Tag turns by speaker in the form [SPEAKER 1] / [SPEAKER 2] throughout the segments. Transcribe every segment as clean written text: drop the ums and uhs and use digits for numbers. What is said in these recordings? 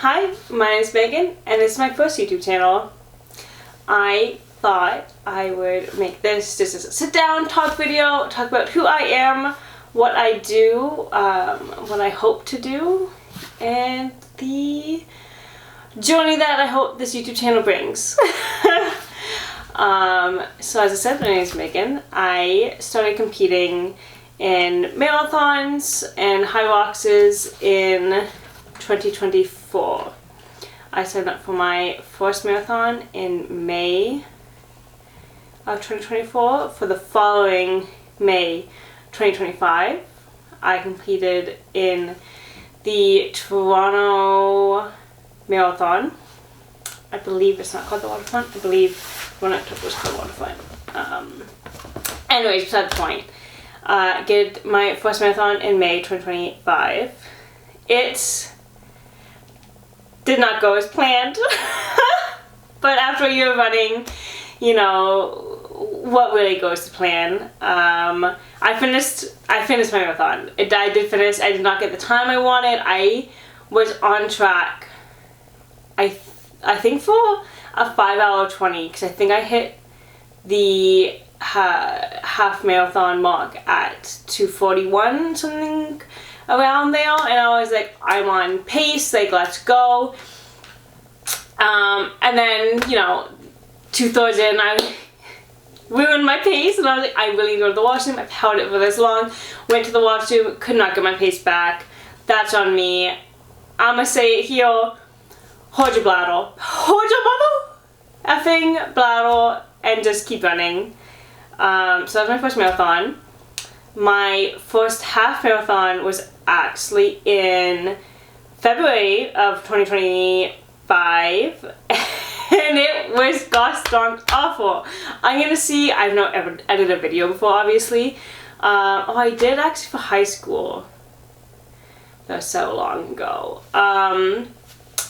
[SPEAKER 1] Hi, my name is Megan, and this is my first YouTube channel. I thought I would make this just as a sit-down talk video, talk about who I am, what I do, what I hope to do, and the journey that I hope this YouTube channel brings. So as I said, my name is Megan. I started competing in marathons and HYROXs in 2024. I signed up for my first marathon in May of 2024. For the following May 2025, I competed in the Toronto Marathon. I believe it's not called the Waterfront. I believe when I took it was called Waterfront. Anyways, beside the point. Did my first marathon in May 2025. It did not go as planned. But after a year of running, you know, what really goes to plan? I finished my marathon. I did finish. I did not get the time I wanted. I was on track, I think, for a 5-hour 20, because I think I hit the half marathon mark at 2:41, something around there, and I was like, I'm on pace, like, let's go. And then, you know, 2/3 in, I ruined my pace, and I was like, I really need to go to the washroom. I've held it for this long. Went to the washroom, could not get my pace back. That's on me. I'm gonna say it here. Hold your bladder. Hold your bladder. Effing bladder, and just keep running. So that was my first marathon. My first half marathon was actually in February of 2025, and it was gosh darn awful. I'm gonna see, I've not ever edited a video before, obviously. Oh, I did actually for high school. That was so long ago.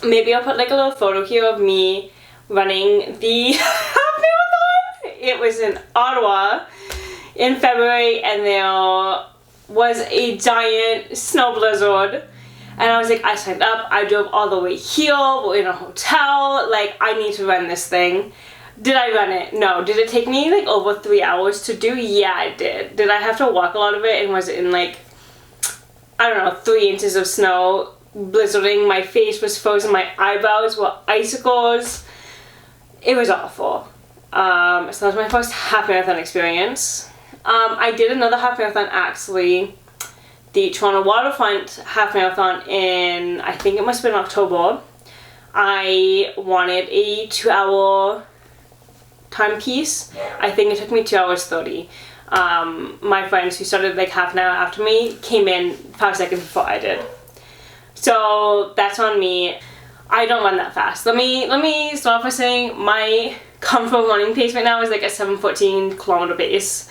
[SPEAKER 1] Maybe I'll put like a little photo here of me running the half marathon. It was in Ottawa in February, and there was a giant snow blizzard, and I was like, I signed up, I drove all the way here, we're in a hotel, like, I need to run this thing. Did I run it? No. Did it take me like over 3 hours to do? Yeah, it did. Did I have to walk a lot of it, and was it in like, I don't know, 3 inches of snow, blizzarding, my face was frozen, my eyebrows were icicles. It was awful. So that was my first half marathon experience. I did another half marathon, actually, the Toronto Waterfront half marathon in, I think it must have been October. I wanted a 2-hour timepiece. I think it took me 2 hours 30. My friends who started like half an hour after me came in 5 seconds before I did. So that's on me. I don't run that fast. Let me start by saying my comfortable running pace right now is like a 7:14 kilometer pace.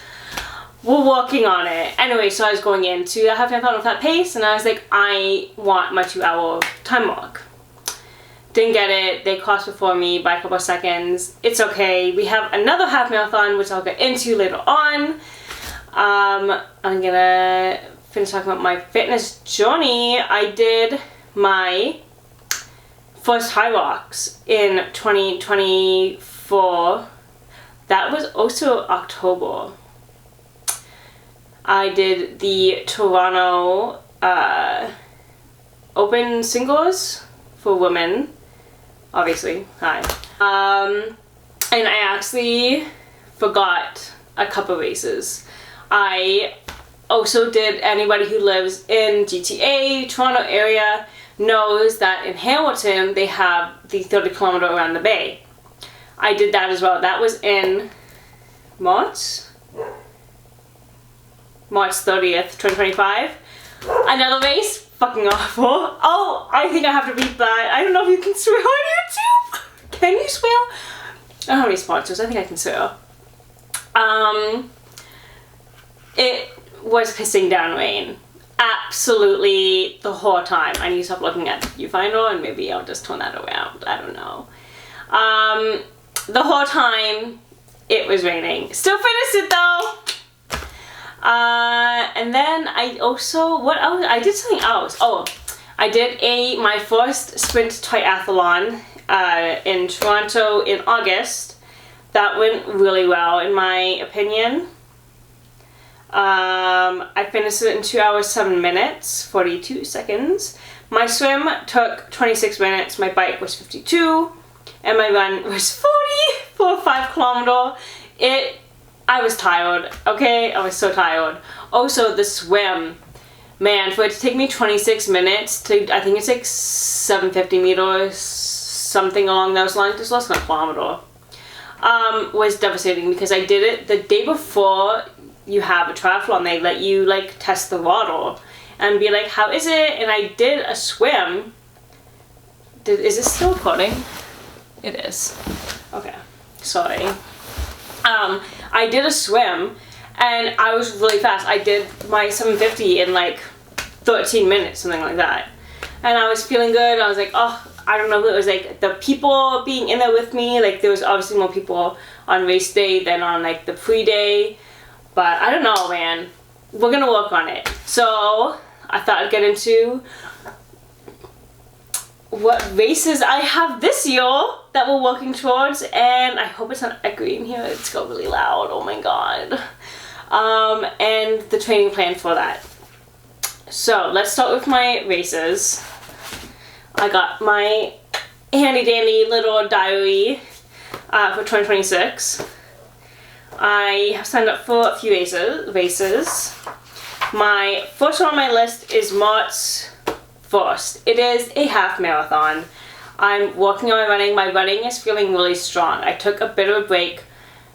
[SPEAKER 1] We're working on it. Anyway, so I was going into the half marathon with that pace, and I was like, I want my 2-hour time mark. Didn't get it. They crossed before me by a couple of seconds. It's okay. We have another half marathon, which I'll get into later on. I'm gonna finish talking about my fitness journey. I did my first HYROX in 2024. That was also October. I did the Toronto Open Singles for women, obviously. Hi. And I actually forgot a couple races. I also did, anybody who lives in GTA, Toronto area, knows that in Hamilton they have the 30-kilometer around the bay. I did that as well. That was in March 30th, 2025. Another race, fucking awful. Oh, I think I have to beat that. I don't know if you can swear on YouTube. Can you swear? I don't have any sponsors. I think I can swear. It was pissing down rain. Absolutely the whole time. I need to stop looking at viewfinder, and maybe I'll just turn that around. I don't know. The whole time it was raining. Still finished it though. And then I also, what else? I did something else. Oh, I did my first sprint triathlon in Toronto in August. That went really well in my opinion. I finished it in 2 hours 7 minutes 42 seconds. My swim took 26 minutes, my bike was 52, and my run was 40 for a 5 kilometer. I was tired, okay? I was so tired. Also, the swim, man, for it to take me 26 minutes to, I think it's like 750 meters, something along those lines, just less than a kilometer, was devastating because I did it the day before you have a triathlon. They let you like test the water and be like, how is it? And I did a swim. Is it still recording? It is. Okay, sorry. I did a swim and I was really fast. I did my 750 in like 13 minutes, something like that. And I was feeling good. I was like, oh, I don't know if it was like the people being in there with me. Like there was obviously more people on race day than on like the pre-day. But I don't know, man. We're gonna work on it. So I thought I'd get into what races I have this year that we're working towards, and I hope it's not echoing in here. It's got really loud. Oh my god. And the training plan for that. So let's start with my races. I got my handy dandy little diary for 2026. I have signed up for a few races. My first one on my list is March 1st. It is a half marathon. I'm working on my running. My running is feeling really strong. I took a bit of a break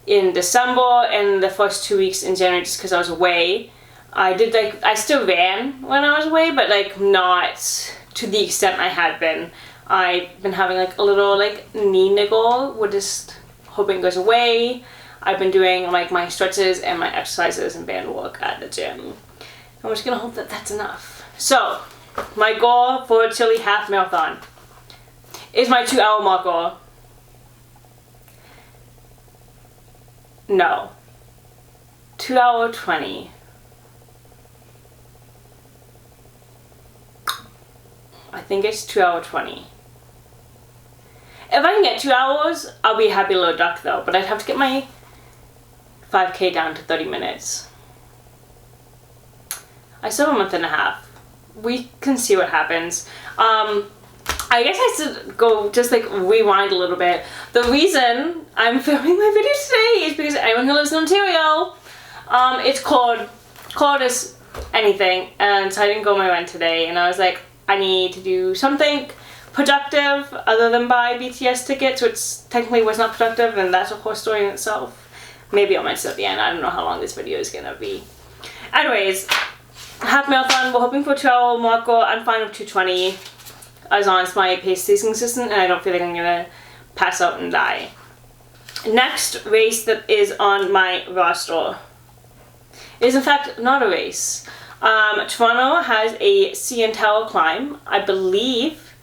[SPEAKER 1] in December and the first 2 weeks in January just because I was away. I still ran when I was away, but like not to the extent I had been. I've been having like a little like knee niggle. We're just hoping it goes away. I've been doing like my stretches and my exercises and band work at the gym. I'm just gonna hope that that's enough. So, my goal for Chile half marathon is my 2 hour marker. No. 2 hour 20. I think it's 2 hour 20. If I can get 2 hours, I'll be a happy little duck though, but I'd have to get my 5K down to 30 minutes. I still have a month and a half. We can see what happens. I guess I should go just like rewind a little bit. The reason I'm filming my video today is because anyone who lives in Ontario, it's cold as anything, and so I didn't go on my run today, and I was like, I need to do something productive other than buy BTS tickets, which technically was not productive, and that's a whole story in itself. Maybe I'll mention at the end. I don't know how long this video is gonna be. Anyways, half marathon, we're hoping for 2 hour marker. I'm fine with 2:20 as long as my pace stays consistent and I don't feel like I'm gonna pass out and die. Next race that is on my roster is in fact not a race. Toronto has a CN Tower climb. I believe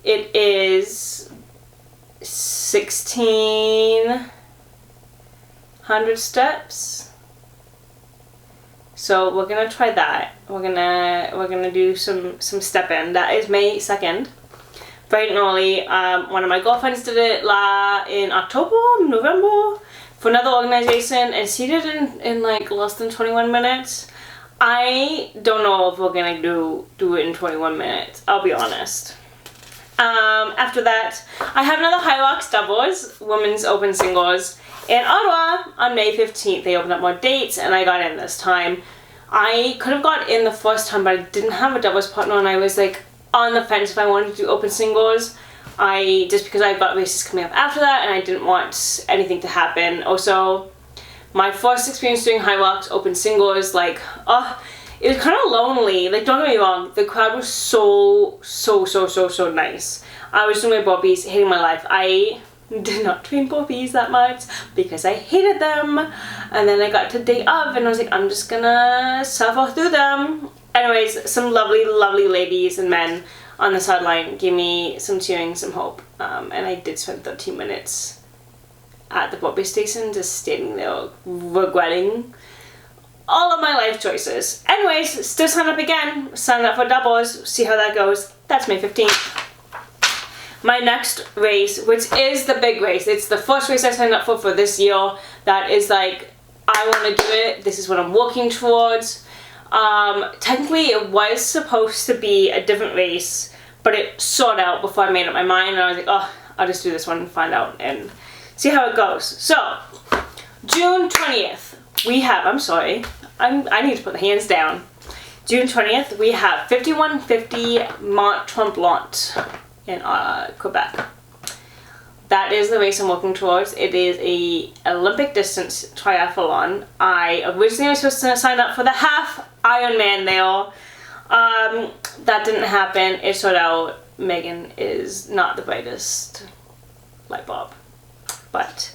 [SPEAKER 1] it is 1,600 steps. So we're gonna try that. We're gonna do some stepping. That is May 2nd. Bright and early. One of my girlfriends did it in October, November, for another organization, and she did it in like less than 21 minutes. I don't know if we're gonna do it in 21 minutes, I'll be honest. After that, I have another High Rocks Doubles, Women's Open Singles, in Ottawa on May 15th. They opened up more dates and I got in this time. I could have got in the first time, but I didn't have a doubles partner and I was like on the fence if I wanted to do open singles. Just because I've got races coming up after that and I didn't want anything to happen. Also, my first experience doing High Rocks Open Singles, like, it was kind of lonely. Like, don't get me wrong, the crowd was so nice. I was doing my burpees, hating my life. I did not train burpees that much because I hated them. And then I got to day of and I was like, I'm just gonna suffer through them. Anyways, some lovely ladies and men on the sideline gave me some cheering, some hope. And I did spend 13 minutes at the burpee station just standing there regretting all of my life choices. Anyways, still sign up again. Sign up for doubles. See how that goes. That's May 15th. My next race, which is the big race. It's the first race I signed up for this year. That is like, I want to do it. This is what I'm working towards. Technically it was supposed to be a different race, but it sorted out before I made up my mind, and I was like, oh, I'll just do this one and find out and see how it goes. So, June 20th, we have, I need to put the hands down. June 20th, we have 5150 Mont Tremblant in Quebec. That is the race I'm working towards. It is a Olympic distance triathlon. I originally was supposed to sign up for the half Ironman there. That didn't happen. It sorted out. Megan is not the brightest light bulb. But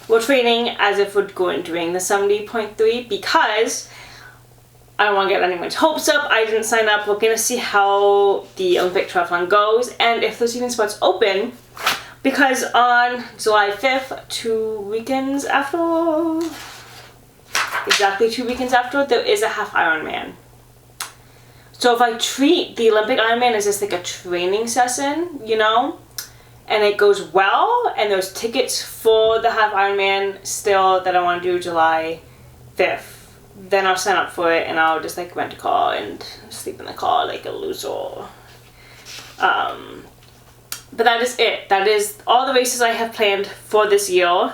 [SPEAKER 1] we're training as if we're going doing the 70.3 because I don't want to get anyone's hopes up. I didn't sign up. We're going to see how the Olympic triathlon goes and if there's even spots open. Because on July 5th, 2 weekends after, exactly 2 weekends after, there is a half Ironman. So if I treat the Olympic Ironman as just like a training session, you know, and it goes well, and there's tickets for the half Ironman still that I want to do July 5th, then I'll sign up for it and I'll just like rent a car and sleep in the car like a loser. But that is it. That is all the races I have planned for this year.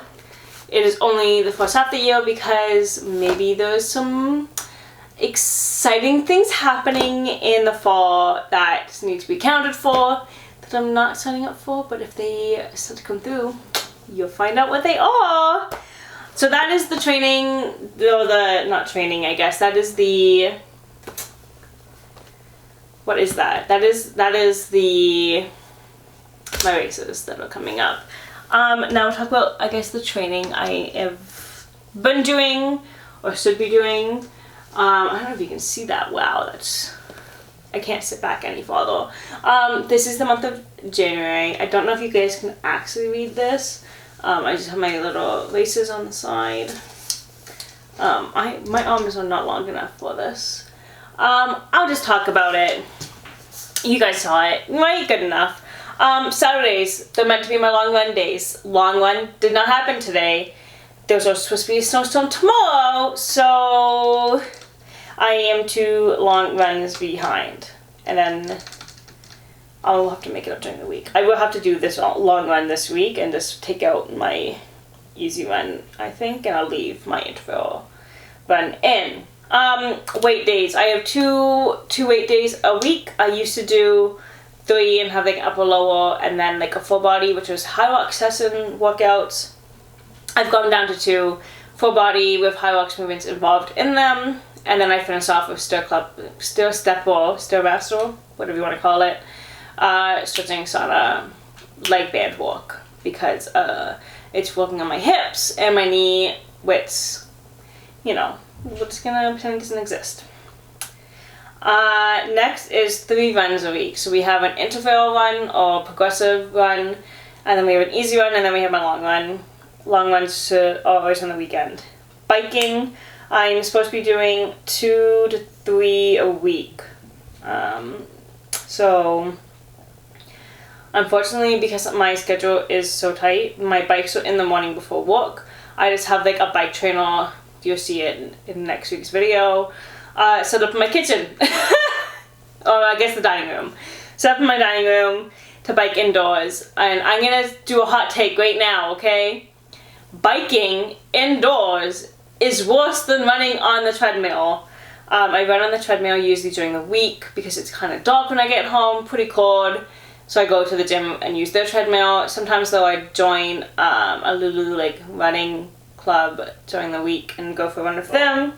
[SPEAKER 1] It is only the first half of the year because maybe there's some exciting things happening in the fall that need to be accounted for that I'm not signing up for, but if they start to come through, you'll find out what they are. So that is the training, or the, not training, I guess, that is the, what is that? That is the, my races that are coming up. Now we'll talk about, I guess, the training I have been doing or should be doing. I don't know if you can see that. Wow, that's, I can't sit back any farther. This is the month of January. I don't know if you guys can actually read this. I just have my little laces on the side. My arms are not long enough for this. I'll just talk about it. You guys saw it, right? Good enough. Saturdays, they're meant to be my long run days. Long run did not happen today. There's also supposed to be a snowstorm tomorrow, so I am 2 long runs behind. And then I'll have to make it up during the week. I will have to do this long run this week and just take out my easy run, I think, and I'll leave my interval run in. Weight days. I have two weight days a week. I used to do 3 and have like upper lower and then like a full body, which was high rocks session workouts. I've gone down to 2 full body with high rocks movements involved in them, and then I finish off with stair step or stairmaster, whatever you want to call it, stretching sauna leg band walk because it's working on my hips and my knee, which, you know, we're just gonna pretend it doesn't exist. Next is 3 runs a week. So we have an interval run or progressive run, and then we have an easy run, and then we have my long run. Long runs are always on the weekend. Biking, I'm supposed to be doing 2 to 3 a week. So unfortunately, because my schedule is so tight, my bikes are in the morning before work. I just have like a bike trainer. You'll see it in next week's video. Set up in my kitchen, or I guess the dining room. Set up in my dining room to bike indoors, and I'm gonna do a hot take right now, okay? Biking indoors is worse than running on the treadmill. I run on the treadmill usually during the week because it's kind of dark when I get home, pretty cold, so I go to the gym and use their treadmill. Sometimes though I join a Lulu like running club during the week and go for a run with them.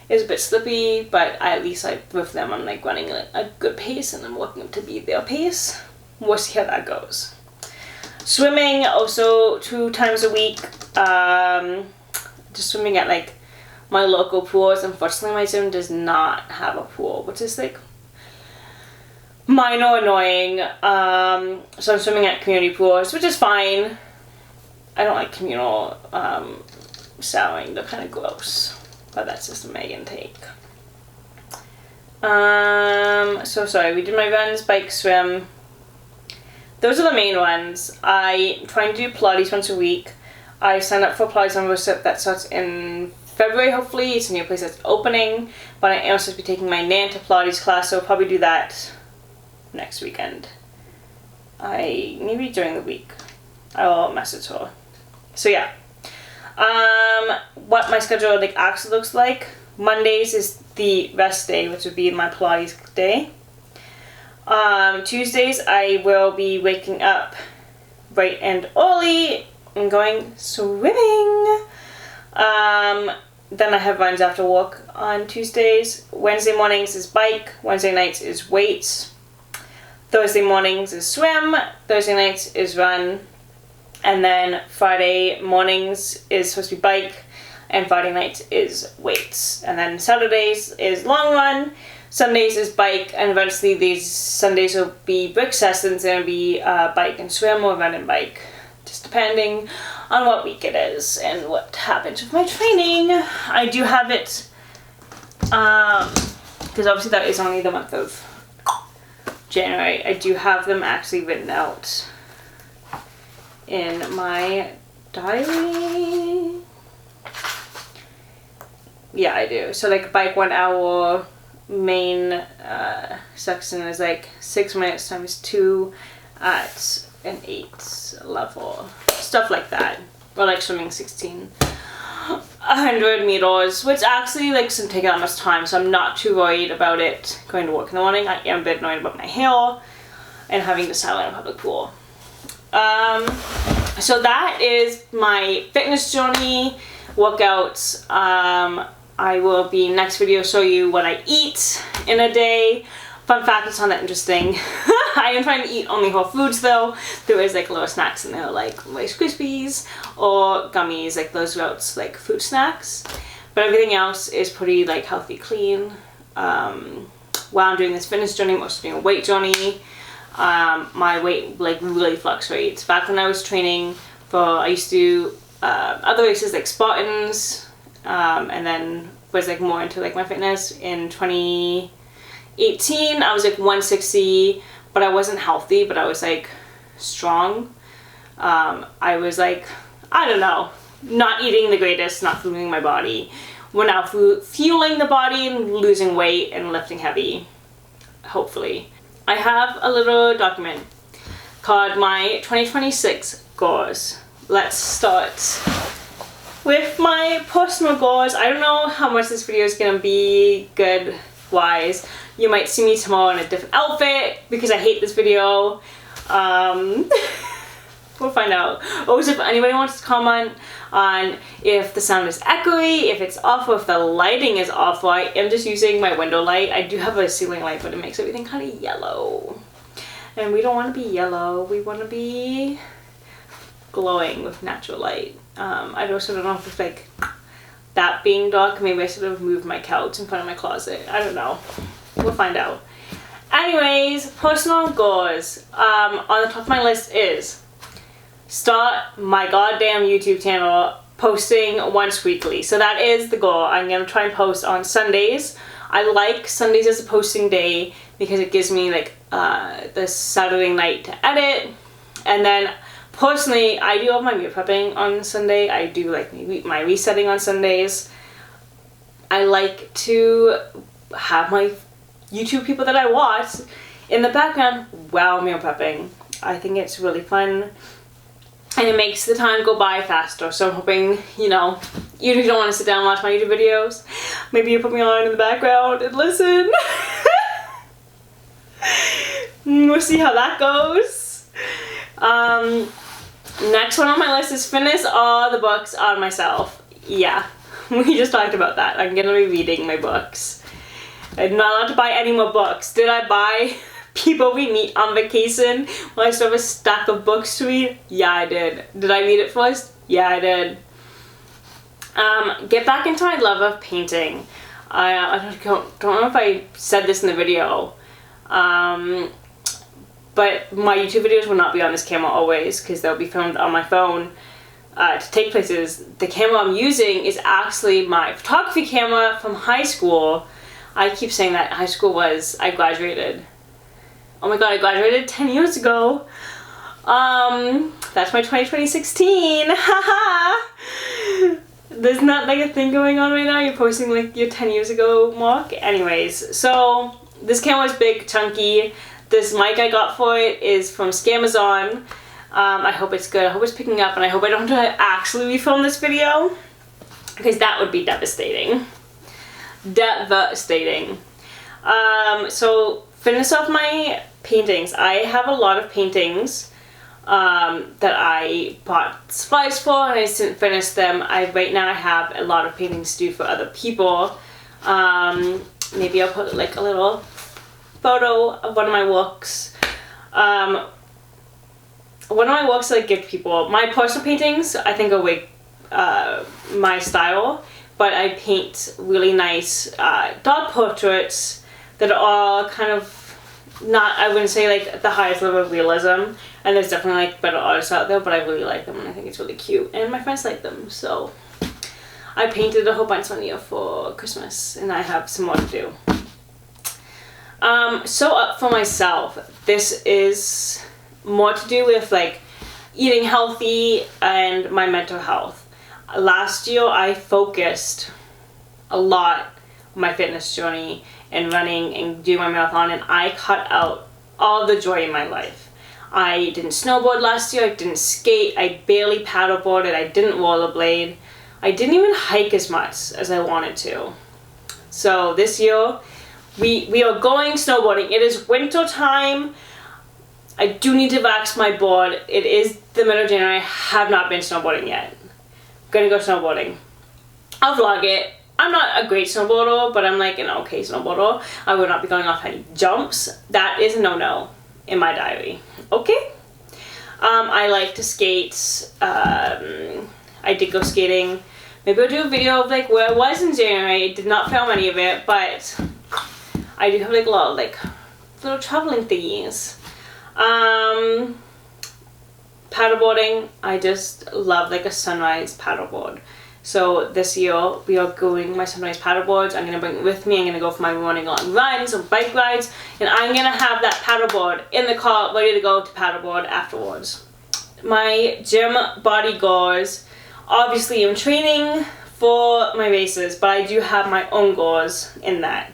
[SPEAKER 1] It's a bit slippy, but at least with them I'm like running a good pace and I'm working to beat their pace. We'll see how that goes. Swimming also 2 times a week. Just swimming at like my local pools. Unfortunately, my gym does not have a pool, which is like minor annoying. So I'm swimming at community pools, which is fine. I don't like communal showering. They're kind of gross. but that's just a Megan take. So sorry, we did my runs, bike, swim. Those are the main ones. I'm trying to do Pilates once a week. I signed up for Pilates membership that starts in February, hopefully. It's a new place that's opening, but I am supposed to be taking my Nanta Pilates class, so I'll probably do that next weekend. Maybe during the week. I will message her. So yeah. What my schedule like actually looks like. Mondays is the rest day, which would be my Pilates day. Tuesdays I will be waking up bright and early and going swimming. Then I have runs after work on Tuesdays. Wednesday mornings is bike. Wednesday nights is weights. Thursday mornings is swim. Thursday nights is run. And then Friday mornings is supposed to be bike. And Friday nights is weights. And then Saturdays is long run. Sundays is bike. And eventually these Sundays will be brick sessions. And it'll be bike and swim or run and bike. Just depending on what week it is and what happens with my training. I do have it, because obviously that is only the month of January. I do have them actually written out in my diary. Yeah, I do. So like bike 1 hour, main section is like 6 minutes times 2 at an 8 level. Stuff like that. Or like swimming 1600 meters, which actually like doesn't take that much time, so I'm not too worried about it going to work in the morning. I am a bit annoyed about my hair and having to sail in a public pool. So that is my fitness journey, workouts. I will be next video show you what I eat in a day. Fun fact, it's not that interesting. I am trying to eat only whole foods though. There is like little snacks in there like Rice Krispies or gummies, like those routes, like fruit snacks. But everything else is pretty like healthy, clean. While I'm doing this fitness journey, I'm also doing a weight journey. My weight like really fluctuates. Back when I was training I used to do other races like Spartans, and then was like more into like my fitness. In 2018 I was like 160, but I wasn't healthy, but I was like strong. I was like, I don't know, not eating the greatest, not fueling my body. We're now fueling the body and losing weight and lifting heavy, hopefully. I have a little document called my 2026 goals. Let's start with my personal goals. I don't know how much this video is gonna be good wise. You might see me tomorrow in a different outfit because I hate this video. We'll find out. Also, if anybody wants to comment on if the sound is echoey, if it's off, or if the lighting is off. I am just using my window light. I do have a ceiling light, but it makes everything kind of yellow. And we don't want to be yellow. We want to be glowing with natural light. I also don't know if it's like that being dark. Maybe I should have moved my couch in front of my closet. I don't know. We'll find out. Anyways, personal goals. On the top of my list is start my goddamn YouTube channel posting once weekly. So that is the goal. I'm gonna try and post on Sundays. I like Sundays as a posting day because it gives me like the Saturday night to edit. And then personally, I do all my meal prepping on Sunday. I do like my resetting on Sundays. I like to have my YouTube people that I watch in the background while meal prepping. I think it's really fun and it makes the time go by faster. So I'm hoping, you know, even if you don't want to sit down and watch my YouTube videos, maybe you put me on in the background and listen. We'll see how that goes. Next one on my list is finish all the books on myself. Yeah, we just talked about that. I'm gonna be reading my books. I'm not allowed to buy any more books. Did I buy People We Meet on Vacation when I still have a stack of books to read? Yeah, I did. Did I read it first? Yeah, I did. Get back into my love of painting. I don't know if I said this in the video, but my YouTube videos will not be on this camera always because they'll be filmed on my phone. to take places. The camera I'm using is actually my photography camera from high school. I keep saying that high school was, I graduated. Oh my god, I graduated 10 years ago. That's my 2016. Haha. There's not like a thing going on right now. You're posting like your 10 years ago mark. Anyways, so this camera is big, chunky. This mic I got for it is from Scamazon. I hope it's good. I hope it's picking up, and I hope I don't have to actually refilm this video, because that would be devastating. Devastating. So finish off my paintings. I have a lot of paintings that I bought supplies for, and I just didn't finish them. Right now I have a lot of paintings to do for other people. Maybe I'll put like a little photo of one of my works. One of my works I give people. My personal paintings I think are way my style, but I paint really nice dog portraits that are all kind of not, I wouldn't say like the highest level of realism, and there's definitely like better artists out there, but I really like them and I think it's really cute, and my friends like them, so I painted a whole bunch one year for Christmas, and I have some more to do. So up for myself, this is more to do with like eating healthy and my mental health. Last year I focused a lot on my fitness journey and running and doing my marathon, and I cut out all the joy in my life. I didn't snowboard last year, I didn't skate, I barely paddleboarded, I didn't rollerblade, I didn't even hike as much as I wanted to. So this year we are going snowboarding. It is winter time. I do need to wax my board. It is the middle of January. I have not been snowboarding yet. I'm gonna go snowboarding. I'll vlog it. I'm not a great snowboarder, but I'm like an okay snowboarder. I will not be going off any jumps. That is a no-no in my diary. Okay? I like to skate. I did go skating. Maybe I'll do a video of like where I was in January. Did not film any of it, but I do have like a lot of like little traveling thingies. Paddleboarding, I just love like a sunrise paddleboard. So this year we are going my sunrise paddleboards. I'm gonna bring it with me. I'm gonna go for my morning long runs or bike rides, and I'm gonna have that paddleboard in the car ready to go to paddleboard afterwards. My gym body goals, obviously I'm training for my races, but I do have my own goals in that.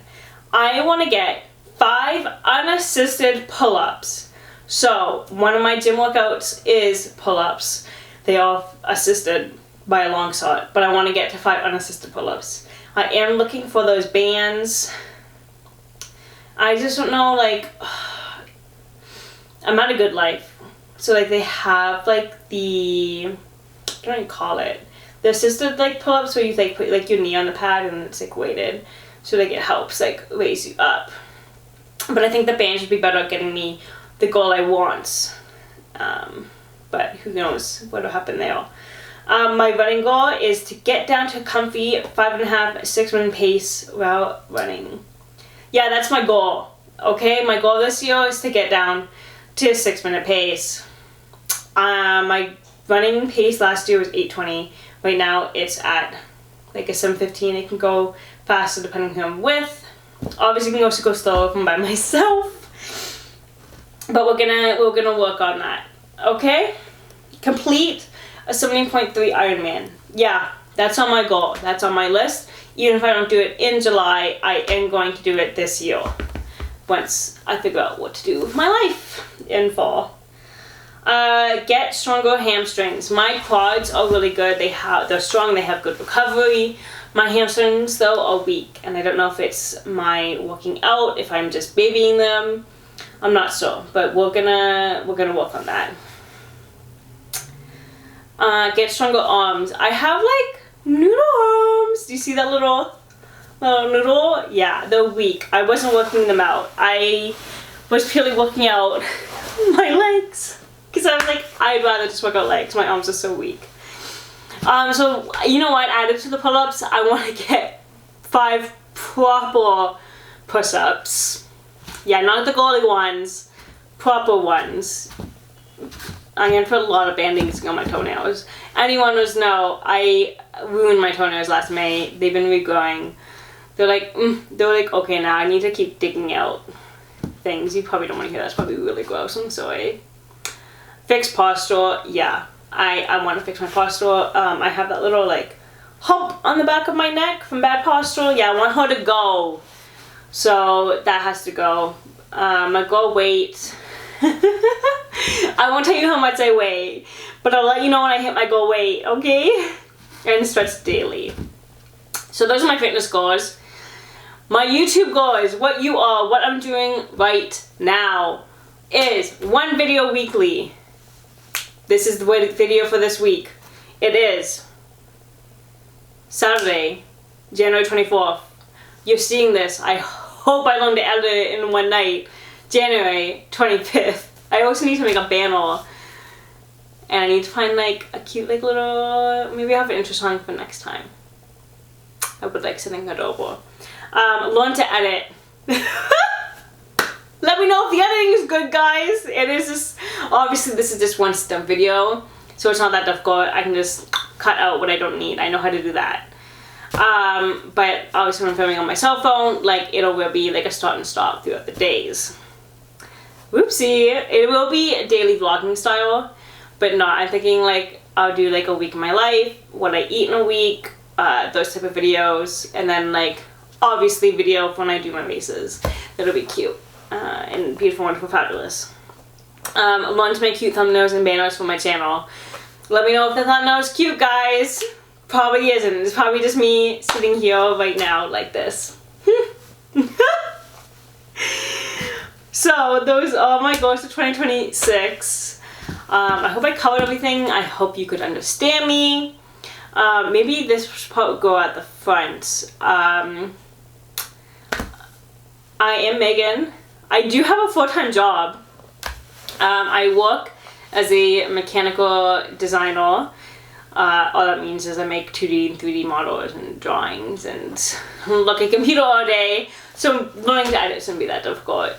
[SPEAKER 1] I want to get 5 unassisted pull-ups. So one of my gym workouts is pull-ups. They are assisted by a long shot, but I want to get to 5 unassisted pull-ups. I am looking for those bands. I just don't know, like, I'm at a Good Life. So like they have like the, what do you call it? The assisted like pull-ups where you like put like your knee on the pad and it's like weighted. So like it helps like raise you up. But I think the band should be better at getting me the goal I want. But who knows what'll happen there. My running goal is to get down to a comfy 5.5, 6 minute pace while running. Yeah, that's my goal. Okay, my goal this year is to get down to a 6 minute pace. My running pace last year was 8:20. Right now it's at like a 7:15. It can go faster depending on who I'm with. Obviously, can also go slower if I'm by myself. But we're gonna work on that. Okay? Complete a 17.3 Ironman. Yeah, that's on my goal. That's on my list. Even if I don't do it in July, I am going to do it this year. Once I figure out what to do with my life in fall. Get stronger hamstrings. My quads are really good. They're strong. They have good recovery. My hamstrings though are weak, and I don't know if it's my working out, if I'm just babying them. I'm not sure, but we're gonna work on that. Get stronger arms. I have like noodle arms. Do you see that little noodle? Yeah, they're weak. I wasn't working them out. I was purely working out my legs. Because I was like, I'd rather just work out legs. My arms are so weak. So, you know what? Added to the pull-ups, I want to get 5 proper push-ups. Yeah, not the girly ones. Proper ones. I'm gonna put a lot of bandings on my toenails. Anyone knows know, I ruined my toenails last May. They've been regrowing. They're like, okay, now I need to keep digging out things. You probably don't want to hear that. It's probably really gross. I'm sorry. Fix posture. Yeah, I want to fix my posture. I have that little like hump on the back of my neck from bad posture. Yeah, I want her to go. So that has to go. My goal weight. I won't tell you how much I weigh, but I'll let you know when I hit my goal weight, okay? And stretch daily. So those are my fitness goals. My YouTube goals, what I'm doing right now is 1 video weekly. This is the video for this week. It is Saturday, January 24th. You're seeing this. I hope I learned to edit it in one night. January 25th. I also need to make a banner. And I need to find like a cute like little, maybe I'll have an intro song for next time. I would like something adorable. Learn to edit. Let me know if the editing is good, guys. It is just, obviously this is just one step video, so it's not that difficult. I can just cut out what I don't need. I know how to do that. But obviously when I'm filming on my cell phone, like it will be like a start and stop throughout the days. Whoopsie. It will be daily vlogging style, but not, I'm thinking like I'll do like a week in my life, what I eat in a week, those type of videos, and then like obviously video when I do my races. That'll be cute and beautiful, wonderful, fabulous. Learn to make cute thumbnails and banners for my channel. Let me know if the thumbnail is cute, guys. Probably isn't. It's probably just me sitting here right now like this. So those are my goals for 2026. I hope I covered everything. I hope you could understand me. Maybe this part will go at the front. I am Megan. I do have a full-time job. I work as a mechanical designer. All that means is I make 2D and 3D models and drawings and look at a computer all day. So learning to edit shouldn't be that difficult.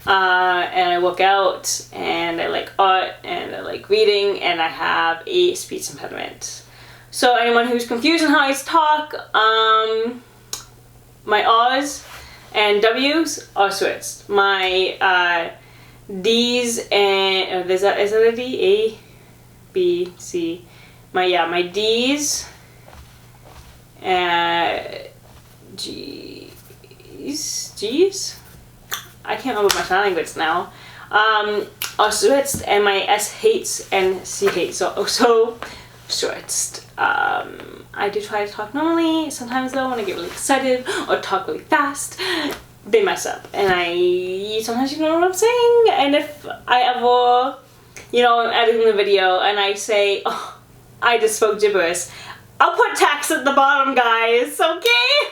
[SPEAKER 1] And I work out, and I like art, and I like reading, and I have a speech impediment. So anyone who's confused on how I talk, my R's and W's are switched. My D's and is that a D? A, B, C. My D's, G's? I can't remember my sign language now. Are switched, and my SHs and CHs are also switched. I do try to talk normally. Sometimes though, when I get really excited or talk really fast, they mess up, and sometimes you don't know what I'm saying. And if I ever, I'm editing the video and I say, oh, I just spoke gibberish, I'll put text at the bottom, guys, okay?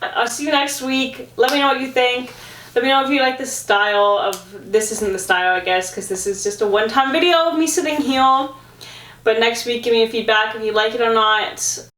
[SPEAKER 1] I'll see you next week. Let me know what you think. Let me know if you like this style of, this isn't the style, I guess, because this is just a one-time video of me sitting here. But next week, give me a feedback if you like it or not.